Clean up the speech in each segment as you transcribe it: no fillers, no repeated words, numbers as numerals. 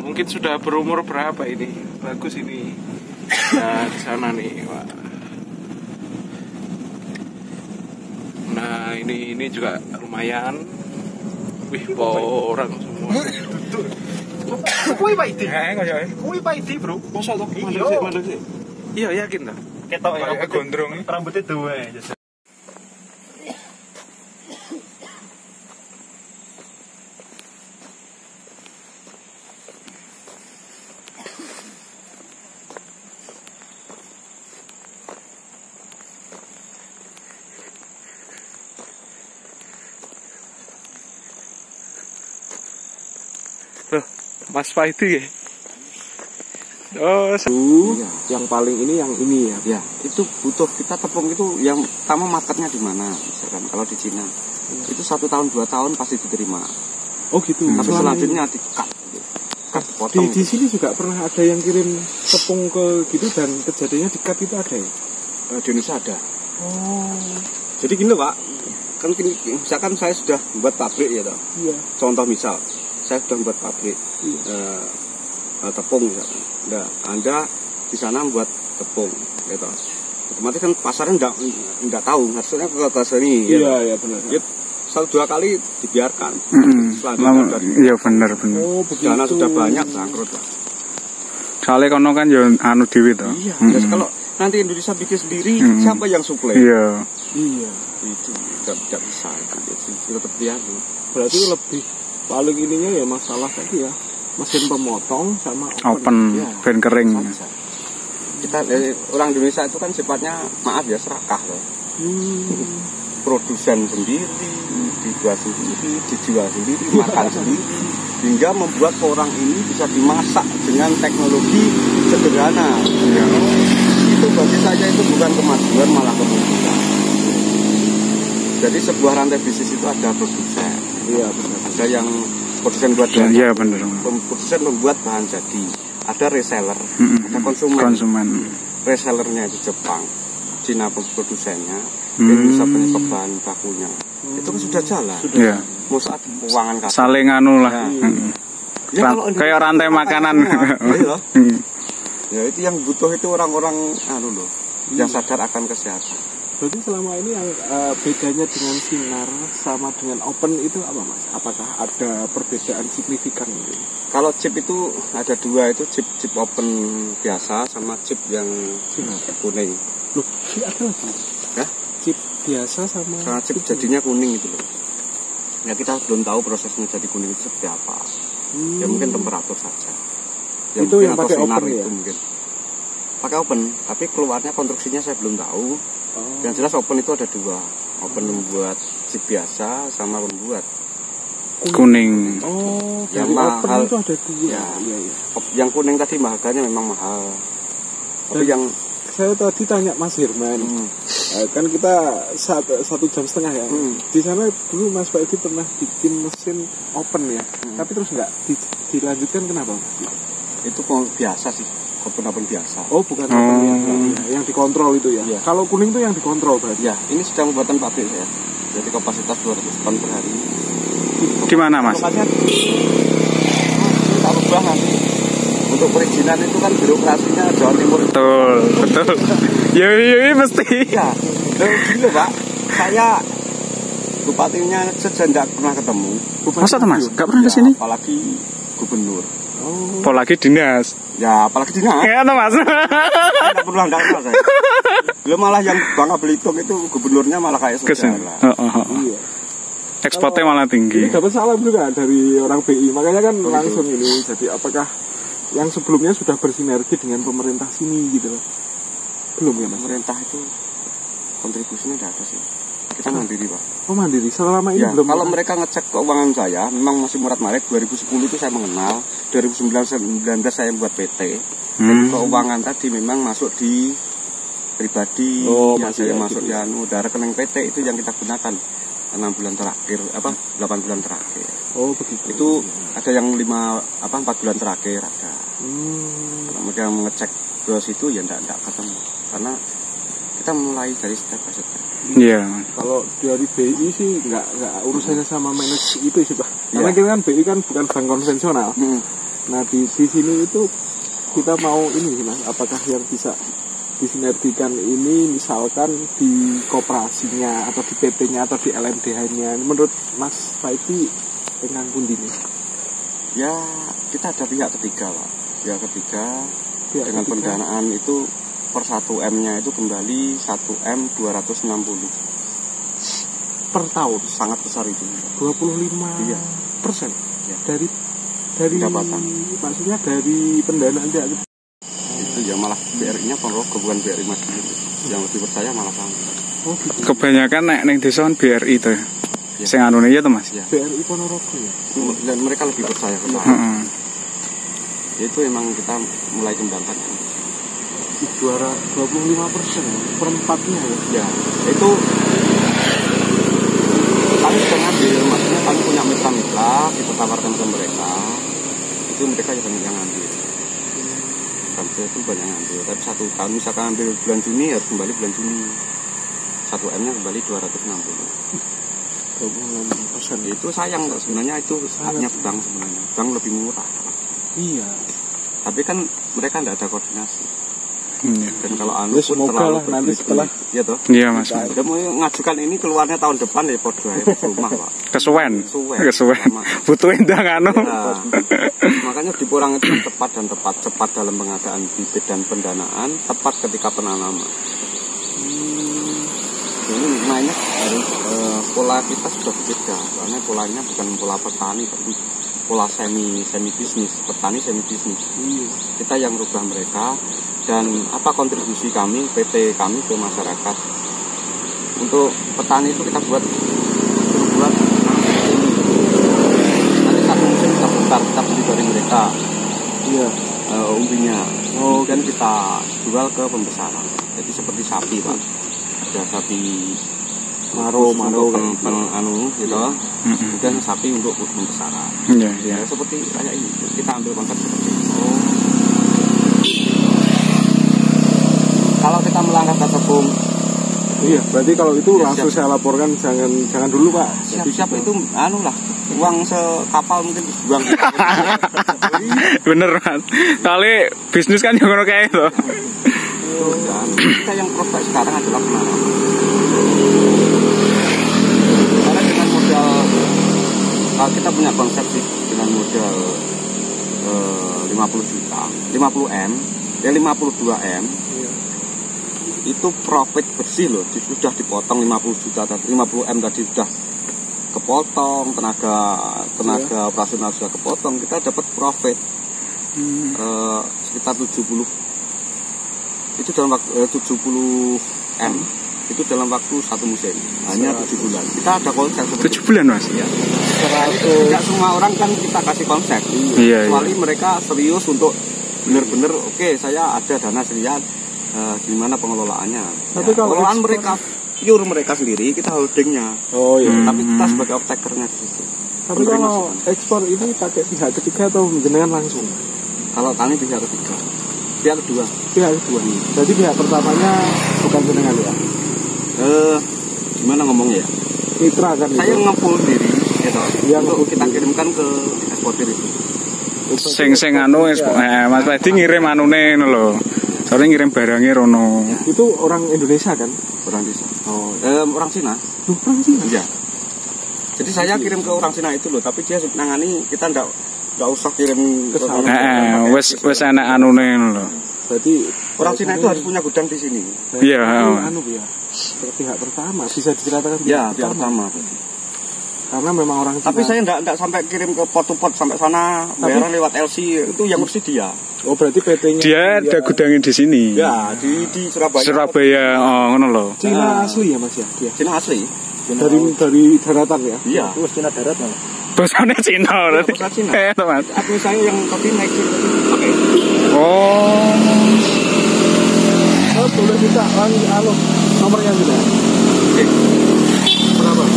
mungkin sudah berumur berapa ini? Bagus ini. Nah, di sana nih, Wah. Nah, ini juga lumayan. Wih, orang semua. Kuwi Pak Idi. Kuwi Pak Idi, Bro. Masa toh? Mandek sih. Iya, yakin toh? Ketok ya gondrong. Rambutnya dua. Tuh, Mas Faidi ya. Oh, yang paling ini yang ini ya. Ya, itu butuh kita tepung itu yang pertama marketnya di mana? Misalkan kalau di Cina itu 1 tahun 2 tahun pasti diterima. Oh gitu. Tapi selanjutnya di-cut. Potong. Di sini juga pernah ada yang kirim tepung ke gitu dan kejadiannya di-cut itu ada ya? Di Indonesia ada. Oh. Jadi gini Pak, kan gini, misalkan saya sudah membuat pabrik ya toh. Iya. Contoh misal, saya sudah membuat pabrik tepung misalkan. Nah, Anda di sana membuat tepung, gitu. Otomatis kan pasarnya enggak tahu, maksudnya ke sini. Iya, benar. Ya, 1-2 kali dibiarkan. Iya benar. Oh, begitu. Dana sudah banyak bangkrut lah. Soalnya kono kan yo anu dhewe to. Iya. Terus kalau nanti Indonesia bikin sendiri, siapa yang suplai? Iya. Itu tidak bisa. Itu tetap dia. Berarti lebih paling ininya ya masalah tadi ya. Mesin pemotong sama Open ya, ben kering. Kita orang Indonesia itu kan sifatnya maaf ya serakah loh. Produsen sendiri, dibuat sendiri, dijual sendiri, makan sendiri, hingga membuat orang ini bisa dimasak dengan teknologi sederhana. Ya. Itu bagi saya itu bukan kemajuan malah kemunduran. Jadi sebuah rantai bisnis itu ada produsen, iya benar. Ada yang produsen buat bahan, iya benar. produsen membuat bahan jadi, ada reseller, ada konsumen. Resellernya itu Jepang, Cina produsennya, Indonesia penyebab bahan bakunya. Itu kan sudah jalan. Iya. Mau saat keuangan kasar. Saling anu lah. Ya, kayak rantai makanan. Iya. Ya itu yang butuh itu orang-orang loh, yang sadar akan kesehatan. Berarti selama ini yang bedanya dengan sinar sama dengan open itu apa Mas? Apakah ada perbedaan signifikan gitu? Kalau chip itu ada 2, itu chip open biasa sama chip yang sinar kuning. Loh, ada lagi? Ya? Chip biasa sama chip jadinya kuning itu loh. Ya kita belum tahu prosesnya jadi kuning itu seperti apa. Ya mungkin temperatur saja. Ya, itu yang pakai open itu ya? Mungkin pakai open, tapi keluarnya konstruksinya saya belum tahu. Yang jelas open itu ada 2, open membuat chip biasa sama membuat kuning. Oh, yang dari mahal open itu ada 2. Ya, iya. Yang kuning tadi harganya memang mahal. Tapi yang saya tadi tanya Mas Herman, kan kita 1,5 jam ya. Di sana dulu Mas Pak Edi pernah bikin mesin open ya, tapi terus nggak dilanjutkan kenapa Mas? Itu biasa sih. Open biasa. Oh, bukan open yang dikontrol itu ya. Kalau kuning itu yang dikontrol berarti. Ya, ini sedang pembuatan pabrik ya. Jadi kapasitas 200 ton per hari. Di mana Mas? Kita ubah nanti. Untuk perizinan itu kan birokrasinya Jawa Timur. Betul. Ya mesti. Ya, gini Pak. Saya bupatinya saja tidak pernah ketemu. Masa Mas? Gak pernah kesini? Apalagi gubernur. Apalagi dinas. Ya, apalagi dinas. Ya Mas. Tidak pernah kenal saya. Belum malah yang Bangka Belitung itu gubernurnya malah kayak saudara. Iya. Ekspornya malah tinggi. Ini dapat salam juga dari orang BI. Makanya kan langsung ini. Jadi apakah yang sebelumnya sudah bersinergi dengan pemerintah sini gitu loh? Belum ya Mas? Pemerintah itu kontribusinya tidak ada sih. Kita mandiri Pak. Oh mandiri, selama ini ya, belum. Kalau mereka ngecek keuangan saya, memang masih murad-marid. 2010 itu saya mengenal, 2019 saya buat PT. Dan keuangan tadi memang masuk di pribadi, saya masuk di rekening PT itu yang kita gunakan 6 bulan terakhir, 8 bulan terakhir. Oh begitu. Itu ada yang 4 bulan terakhir ada. Kalau mereka mengecek ke situ ya enggak ketemu, karena kita mulai dari step by step. Iya. Kalau dari BI sih nggak urusannya sama manajemen itu sih Pak. Karena kita kan BI kan bukan bank konvensional. Nah di sini itu kita mau ini Mas, apakah yang bisa disinergikan ini misalkan di koperasinya atau di PT-nya atau di LMDH-nya, menurut Mas Faidi dengan pundi ini? Ya kita ada pihak ketiga Pak. Pihak ketiga dengan pendanaan itu per 1M-nya itu kembali 1M 260 per tahun, sangat besar itu. 25%. Iya. Ya. Dari pendapatan. Maksudnya dari pendanaan dia Itu ya malah BRI-nya Ponorogo bukan BRI Madiun. Yang lebih percaya malah kami. oh, gitu. Kebanyakan nek ning desa kan BRI to. Ya. Sing anune ya to Mas. Ya. BRI Ponorogo ya. Dan mereka lebih percaya ke sana. Heeh. Itu emang kita mulai kembangkan. 25% perempatnya ya. Ya, itu kami sudah ngambil, maksudnya kami punya mitra-mitra, kita tawarkan ke mereka, itu mereka yang banyak yang ngambil. Sampai itu banyak yang ngambil, tapi satu tahun misalkan ambil bulan Juni harus kembali bulan Juni. 1M-nya kembali 260. 26%. Itu sayang sebenarnya, itu haknya bank sebenarnya. Bank lebih murah. Iya. Tapi kan mereka tidak ada koordinasi. Dan kalau anu Ya, pun semoga terlalu lah nanti setelah ya toh. Iya Mas. Udah mau ngajukan ini keluarnya tahun depan ya podo ae rumah, Pak. Kesuwen. Kesuwen. Butuh endang anu. Nah, makanya di Porang itu tepat dan tepat, cepat dalam pengadaan bibit dan pendanaan, tepat ketika penanaman. Ini mainnya dari pola kita sudah berbeda, karena polanya bukan pola petani, tapi pola semi bisnis, petani semi bisnis. Kita yang rubah mereka. Dan apa kontribusi kami, PT kami ke masyarakat. Untuk petani itu kita buat nanti satu musim kita putar, kita beli dari mereka. Iya. Umbinya. Oh, dan kita jual ke pembesaran. Jadi seperti sapi Pak. Ada sapi maro anu gitu. Kemudian sapi untuk pembesaran. Iya, iya. Ya, seperti kayak ini. Kita ambil konsep seperti itu. Kalau kita melangkah ke tepung, iya, berarti kalau itu ya, langsung siap. saya laporkan jangan dulu Pak. Siap-siap itu anu lah, uang sekapal mungkin dibuang. Bener Mas. Kali bisnis kan yang ngono kae to. Dan kita yang prospek sekarang adalah penanaman. Karena dengan modal, kalau kita punya konsep sih dengan modal 50 juta, 50M, ya 52M. Itu profit bersih loh, sudah dipotong 50 juta tadi, 50M tadi sudah kepotong, tenaga operasional sudah kepotong, kita dapat profit sekitar 70. Itu dalam waktu 70M itu dalam waktu satu musim, hanya 7 bulan. Kita ada konsep 7 bulan Mas. Ya. Tidak semua orang kan kita kasih konsep, kecuali mereka serius untuk benar-benar oke, saya ada dana sekian. Gimana pengelolaannya? Tapi kalau pengelolaan mereka, pure mereka sendiri, kita holdingnya. Oh iya. Tapi kita sebagai off-takernya di situ. Tapi kalau ekspor ini pakai pihak ketiga atau jenengan langsung? Kalau kami pihak ketiga, pihak kedua. Pihak kedua. Jadi pihak pertamanya bukan jenengan ya? Gimana ngomongnya ya? Mitra kan? Saya ngepul diri, gitu. Yang untuk kita kirimkan ke eksportir itu. Sing anu Mas Faidi ngirim anune ngono lho. Soalnya ngirim barangnya rono. Itu orang Indonesia kan? Orang desa. Oh, orang Cina. orang Cina? Iya. Jadi saya kirim ke orang Cina itu loh, tapi dia nangani, kita nggak usah kirim ke sana. Wes enak anune lho. Berarti orang Cina itu harus punya gudang di sini. Iya. Anu ya. Pihak pertama bisa diceritakan pihak pertama. Karena memang orang Cina. Tapi saya enggak sampai kirim ke pot to pot sampai sana, bayaran lewat LC, itu yang mesti dia. Oh, berarti PT-nya dia ada gudangnya di sini. Ya, di Surabaya. Surabaya, oh ngono lho. Cina asli ya Mas ya? Dia. Cina asli. Dari daratan ya? Iya. Terus Cina darat malah. Bahasanya Cina berarti. Bahasa Cina. Mas. Admin saya yang tadi naik pakai. Oh. Oh, boleh minta nomornya juga. Oke. Berapa?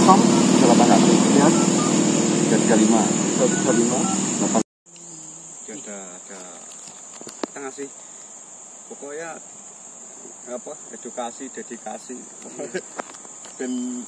081 ya 335 8. Ada kita ngasih pokoknya apa edukasi dedikasi dan